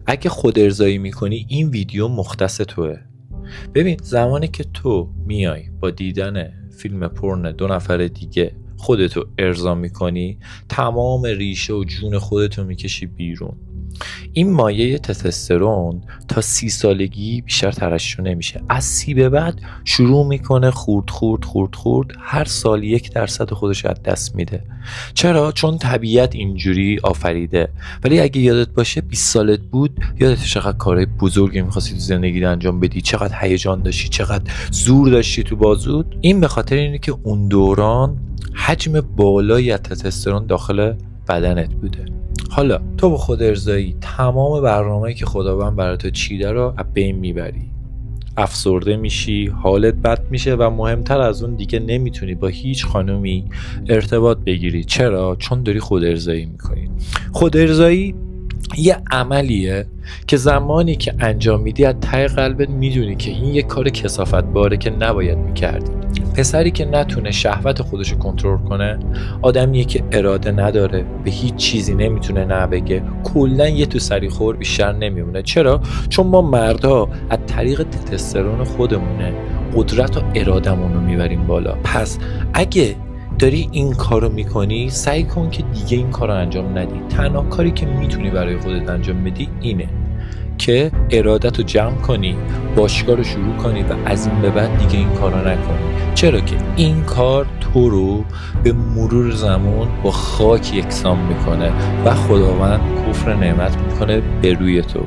اگه خود ارضایی میکنی این ویدیو مختص توه. ببین زمانی که تو میای با دیدن فیلم پورن 2 نفر دیگه خودتو ارضا میکنی، تمام ریشه و جون خودتو میکشی بیرون. این مایه تستوسترون تا 30 سالگی بیشتر ترشح نمیشه. از 30 به بعد شروع میکنه خورد هر سال 1% خودش از دست میده. چرا؟ چون طبیعت اینجوری آفریده. ولی اگه یادت باشه 20 سالت بود، یادت چقدر کارهای بزرگی میخواستی تو زندگی انجام بدی، چقدر هیجان داشتی، چقدر زور داشتی تو بازوت. این به خاطر اینه که اون دوران حجم بالایی از تستوسترون داخل بدنت بوده. حالا تو با خود ارضایی تمام برنامه‌ای که خداوند برای تو چیده رو از بین میبری، افسرده میشی، حالت بد میشه و مهمتر از اون دیگه نمیتونی با هیچ خانومی ارتباط بگیری. چرا؟ چون داری خود ارضایی میکنی. خود ارضایی یه عملیه که زمانی که انجام میدی از ته قلبت میدونی که این یه کار کثافت باره که نباید میکردی. پسری که نتونه شهوت خودشو کنترل کنه، آدمیه که اراده نداره، به هیچ چیزی نمیتونه نه بگه، کلا یه تو سری خور بیشتر نمیمونه. چرا؟ چون ما مردا از طریق تستوسترون خودمونه قدرت و ارادمون رو میبریم بالا. پس اگه داری این کارو میکنی، سعی کن که دیگه این کارو انجام ندی. تنها کاری که میتونی برای خودت انجام بدی اینه که ارادت رو جمع کنی، باشگاه رو شروع کنی و از این به بعد دیگه این کارو نکنی. چرا که این کار تو رو به مرور زمان با خاک یکسان میکنه و خداوند کفر نعمت میکنه به روی تو.